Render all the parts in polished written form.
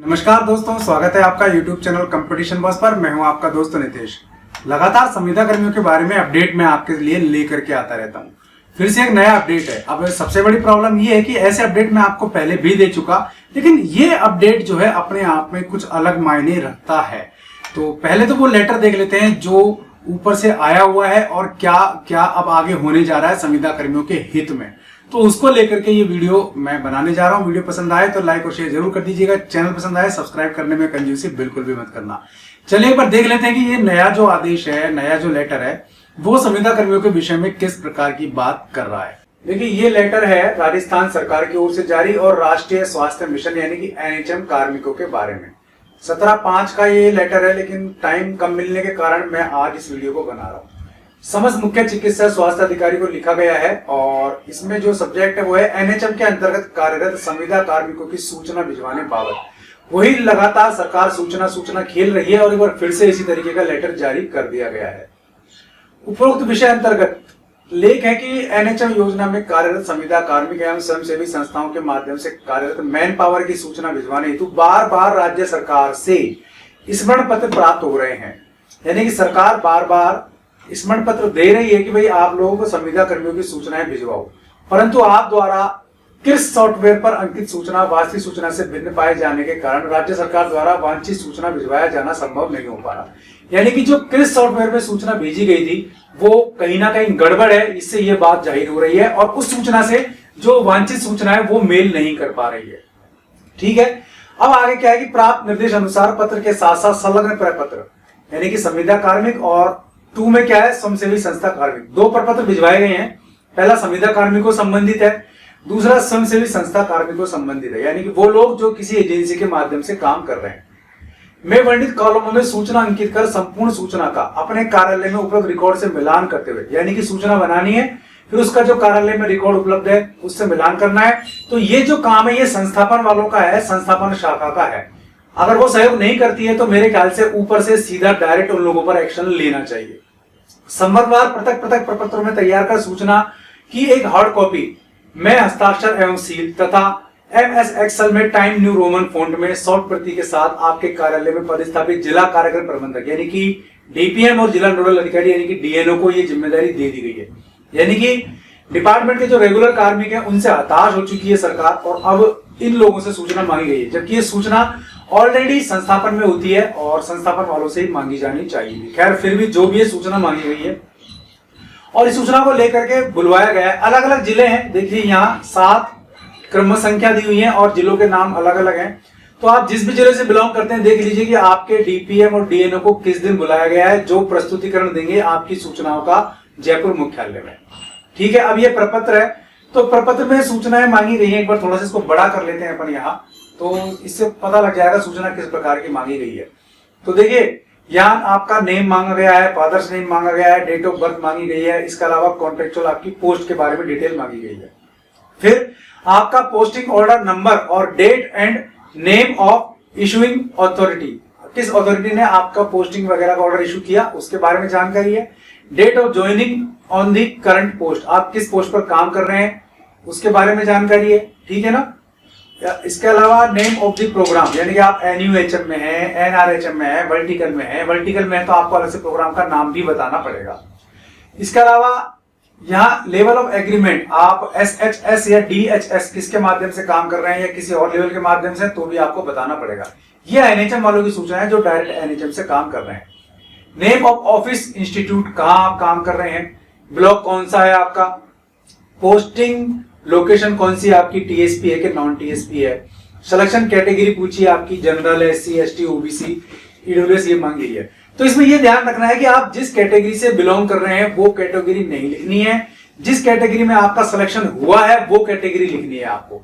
नमस्कार दोस्तों, स्वागत है आपका YouTube चैनल कंपटीशन बॉस पर। मैं हूं आपका दोस्त नितेश। लगातार संविदा कर्मियों के बारे में अपडेट मैं आपके लिए लेकर के आता रहता हूं। फिर से एक नया अपडेट है। अब सबसे बड़ी प्रॉब्लम ये है कि ऐसे अपडेट मैं आपको पहले भी दे चुका, लेकिन ये अपडेट जो है अपने आप में कुछ अलग मायने रखता है। तो पहले तो वो लेटर देख लेते हैं जो ऊपर से आया हुआ है और क्या क्या अब आगे होने जा रहा है संविदा कर्मियों के हित में। तो उसको लेकर के ये वीडियो मैं बनाने जा रहा हूं। वीडियो पसंद आए तो लाइक और शेयर जरूर कर दीजिएगा। चैनल पसंद आए सब्सक्राइब करने में कंजूसी बिल्कुल भी मत करना। चलिए एक बार देख लेते हैं कि ये नया जो आदेश है, नया जो लेटर है, वो संविदा कर्मियों के विषय में किस प्रकार की बात कर रहा है। देखिए, ये लेटर है राजस्थान सरकार की ओर से जारी और राष्ट्रीय स्वास्थ्य मिशन यानी कि NHM कार्मिकों के बारे में 17/5 का ये लेटर है, लेकिन टाइम कम मिलने के कारण मैं आज इस वीडियो को बना रहा हूँ। समस्त मुख्य चिकित्सा स्वास्थ्य अधिकारी को लिखा गया है और इसमें जो सब्जेक्ट है वो है NHM के अंतर्गत कार्यरत संविदा कार्मिकों की सूचना भिजवाने बाबत। वही लगातार सरकार सूचना खेल रही है और एक बार फिर से इसी तरीके का लेटर जारी कर दिया गया है। उपरोक्त विषय अंतर्गत लेख है कि NHM योजना में कार्यरत संविदा कार्मिक एवं स्वयंसेवी संस्थाओं के माध्यम से कार्यरत मैन पावर की सूचना भिजवाने हेतु बार बार राज्य सरकार से स्मरण पत्र प्राप्त हो रहे हैं। यानी कि सरकार बार बार स्मरण पत्र दे रही है कि भाई आप लोगों को संविदा कर्मियों की सूचनाएं भिजवाओ, परंतु आप द्वारा किस सॉफ्टवेयर पर अंकित सूचना वास्तविक सूचना से भिन्न पाए जाने के कारण राज्य सरकार द्वारा वांछित सूचना भिजवाया जाना संभव नहीं हो पा रहा। यानी कि जो किस सॉफ्टवेयर में सूचना भेजी गई थी वो कहीं ना कहीं गड़बड़ है, इससे ये बात जाहिर हो रही है और उस सूचना से जो वांछित सूचना है वो मेल नहीं कर पा रही है। ठीक है, अब आगे क्या है कि प्राप्त निर्देश अनुसार पत्र के साथ साथ संलग्न प्रपत्र यानी कि संविदा कार्मिक और 2 में क्या है स्वयंसेवी संस्था कार्मिक, 2 प्रपत्र भिजवाए गए हैं। पहला संविदा कार्मिकों संबंधित है, दूसरा स्वयंसेवी संस्था कार्मिकों संबंधित है, यानी कि वो लोग जो किसी एजेंसी के माध्यम से काम कर रहे हैं। में वर्णित कॉलमों में सूचना अंकित कर संपूर्ण सूचना का अपने कार्यालय में उपलब्ध रिकॉर्ड से मिलान करते हुए, यानी कि सूचना बनानी है फिर उसका जो कार्यालय में रिकॉर्ड उपलब्ध है उससे मिलान करना है। तो ये जो काम है ये संस्थापन वालों का है, संस्थापन शाखा का है। अगर वो सहयोग नहीं करती है तो मेरे ख्याल से ऊपर से सीधा डायरेक्ट उन लोगों पर एक्शन लेना चाहिए। संबंधवार पृथक पृथक प्रपत्रों में तैयार कर सूचना की एक हार्ड कॉपी में हस्ताक्षर एवं सील तथा MS एक्सेल में टाइम न्यू रोमन फॉन्ट में सॉफ्ट प्रति के साथ आपके कार्यालय में पदस्थापित जिला कार्यक्रम प्रबंधक यानी कि DPM और जिला नोडल अधिकारी यानी कि DNO को ये जिम्मेदारी दे दी गई है। यानी कि डिपार्टमेंट के जो रेगुलर कार्मिक हैं उनसे हताश हो चुकी है सरकार और अब इन लोगों से सूचना मांगी गई है, जबकि ये सूचना ऑलरेडी संस्थापन में होती है और संस्थापन वालों से ही मांगी जानी चाहिए। खैर फिर भी जो भी ये सूचना मांगी गई है और इस सूचना को लेकर के बुलवाया गया है। अलग अलग जिले हैं, देखिए यहाँ 7 क्रम संख्या दी हुई है और जिलों के नाम अलग अलग हैं। तो आप जिस भी जिले से बिलोंग करते हैं देख लीजिए कि आपके DPM और DNO को किस दिन बुलाया गया है, जो प्रस्तुतिकरण देंगे आपकी सूचनाओं का जयपुर मुख्यालय में। ठीक है, अब ये प्रपत्र है तो प्रपत्र में सूचनाएं मांगी गई है। एक बार थोड़ा सा इसको बड़ा कर लेते हैं अपन यहाँ, तो इससे पता लग जाएगा सूचना किस प्रकार की मांगी गई है। तो देखिए यहाँ आपका नेम मांगा गया है, फादर्स नेम मांगा गया है, डेट ऑफ बर्थ मांगी गई है, इसके अलावा कॉन्ट्रेक्चुअल आपकी पोस्ट के बारे में डिटेल मांगी गई है। फिर आपका पोस्टिंग ऑर्डर नंबर और date and name of issuing authority, किस अथॉरिटी ने आपका पोस्टिंग वगैरह का ऑर्डर इशू किया उसके बारे में जानकारी है। Date of joining on the current post, आप किस पोस्ट पर काम कर रहे हैं उसके बारे में जानकारी है। ठीक है ना, इसके अलावा नेम ऑफ द प्रोग्राम यानी कि आप NUHM में है, NRHM में है, वर्टिकल में है। वर्टिकल में है तो आपको अलग से प्रोग्राम का नाम भी बताना पड़ेगा। इसके अलावा यहाँ लेवल ऑफ एग्रीमेंट, आप SHS या DHS किसके माध्यम से काम कर रहे हैं या किसी और लेवल के माध्यम से, तो भी आपको बताना पड़ेगा। ये NHM वालों की सूचना है जो डायरेक्ट NHM से काम कर रहे हैं। नेम ऑफ ऑफिस इंस्टीट्यूट, कहाँ आप काम कर रहे हैं, ब्लॉक कौन सा है आपका, पोस्टिंग लोकेशन कौन सी आपकी, TSP है कि नॉन TSP है, सिलेक्शन कैटेगरी पूछी आपकी general, SC ST OBC EWS ये मांगी है। तो इसमें ये ध्यान रखना है कि आप जिस कैटेगरी से बिलोंग कर रहे हैं वो कैटेगरी नहीं लिखनी है, जिस कैटेगरी में आपका सिलेक्शन हुआ है वो कैटेगरी लिखनी है आपको।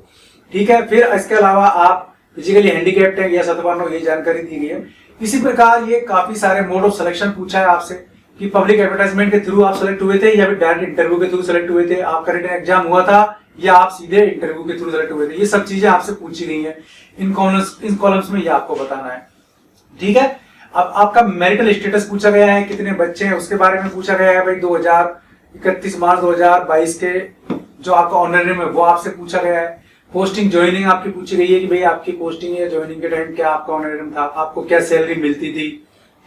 ठीक है, फिर इसके अलावा आप फिजिकली हैंडीकैप्ड है या सत्पान हो, ये जानकारी दी गई है। इसी प्रकार ये काफी सारे मोड ऑफ सिलेक्शन पूछा है आपसे कि पब्लिक एडवर्टाइजमेंट के थ्रू आप सेलेक्ट हुए थे या फिर डायरेक्ट इंटरव्यू के थ्रू सेलेक्ट हुए थे, आपका रिटन एग्जाम हुआ था या आप सीधे इंटरव्यू के थ्रू सेलेक्ट हुए थे। ये सब चीजें आपसे पूछी गई हैं इन कॉलम्स में, ये आपको बताना है। ठीक है, अब आपका मैरिटल स्टेटस पूछा गया है, कितने बच्चे हैं उसके बारे में पूछा गया है। भाई 31 मार्च 2022 के जो आपका ऑनर नेम है वो आपसे पूछा गया है। पोस्टिंग ज्वाइनिंग आपकी पूछी गई है कि भाई आपकी पोस्टिंग या ज्वाइनिंग के टाइम क्या आपका ऑनरेरियम था, आपको क्या सैलरी मिलती थी,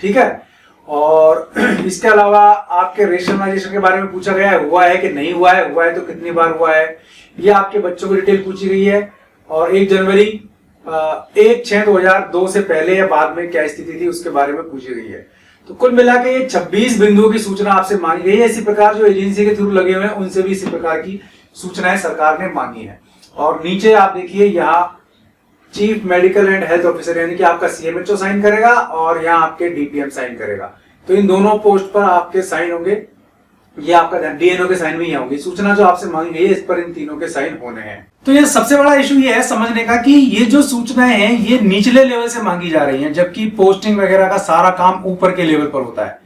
ठीक है। और इसके अलावा आपके रेशनलाइजेशन के बारे में पूछा गया है, हुआ है कि नहीं हुआ है तो कितनी बार हुआ है। ये आपके बच्चों की डिटेल पूछी गई है। और 1 जनवरी 1/6/2002 से पहले या बाद में क्या स्थिति थी उसके बारे में पूछी गई है। तो कुल मिला के ये 26 बिंदुओं की सूचना आपसे मांगी गई है। इसी प्रकार जो एजेंसी के थ्रू लगे हुए हैं उनसे भी इसी प्रकार की सूचनाएं सरकार ने मांगी है। और नीचे आप देखिए यहाँ chief medical and health officer यानी कि आपका सीएमएचओ साइन करेगा और यहाँ आपके डीपीएम साइन करेगा। तो इन दोनों पोस्ट पर आपके साइन होंगे, ये आपका डीएनओ के साइन भी यहाँ होंगे। सूचना जो आपसे मांगी गई है इस पर इन तीनों के साइन होने हैं। तो ये सबसे बड़ा इशू ये है समझने का कि ये जो सूचनाएं हैं ये निचले लेवल से मांगी जा रही हैं, जबकि पोस्टिंग वगैरह का सारा काम ऊपर के लेवल पर होता है।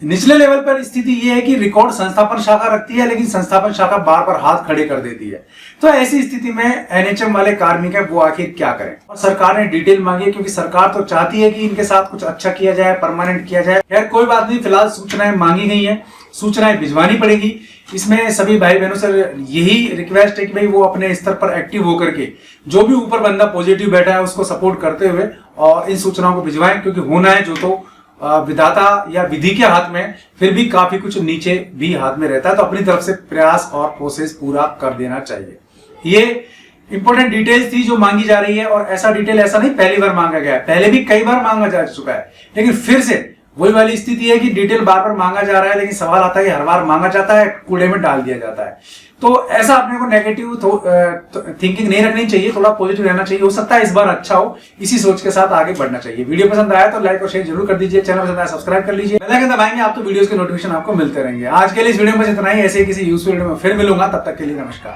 निचले लेवल पर स्थिति ये है कि रिकॉर्ड संस्थापन शाखा रखती है, लेकिन संस्थापन शाखा बार बार हाथ खड़े कर देती है। तो ऐसी स्थिति में एनएचएम वाले कार्मिक है वो आखिर क्या करें। और सरकार ने डिटेल मांगी है क्योंकि सरकार तो चाहती है कि इनके साथ कुछ अच्छा किया जाए, परमानेंट किया जाए। यार कोई बात नहीं, फिलहाल सूचनाएं मांगी गई है, सूचनाएं भिजवानी पड़ेगी। इसमें सभी भाई बहनों से यही रिक्वेस्ट है कि भाई वो अपने स्तर पर एक्टिव होकर के जो भी ऊपर बंदा पॉजिटिव बैठा है उसको सपोर्ट करते हुए और इन सूचनाओं को भिजवाएं, क्योंकि होना है जो तो विधाता या विधि के हाथ में, फिर भी काफी कुछ नीचे भी हाथ में रहता है। तो अपनी तरफ से प्रयास और प्रोसेस पूरा कर देना चाहिए। ये इंपॉर्टेंट डिटेल्स थी जो मांगी जा रही है। और ऐसा डिटेल ऐसा नहीं पहली बार मांगा गया है, पहले भी कई बार मांगा जा चुका है, लेकिन फिर से वही वाली स्थिति है कि डिटेल बार बार मांगा जा रहा है, लेकिन सवाल आता है कि हर बार मांगा जाता है कूड़े में डाल दिया जाता है। तो ऐसा अपने को नेगेटिव थिंकिंग नहीं रखनी चाहिए, थोड़ा पॉजिटिव रहना चाहिए। हो सकता है इस बार अच्छा हो, इसी सोच के साथ आगे बढ़ना चाहिए। वीडियो पसंद आया तो लाइक और शेयर जरूर कर दीजिए, चैनल पसंद आया सब्सक्राइब कर लीजिए, बेल आइकन दबाएंगे आप तो वीडियोस के नोटिफिकेशन आपको मिलते रहेंगे। आज के लिए इस वीडियो में इतना ही, ऐसे किसी यूजफुल वीडियो में फिर मिलूंगा, तब तक के लिए नमस्कार।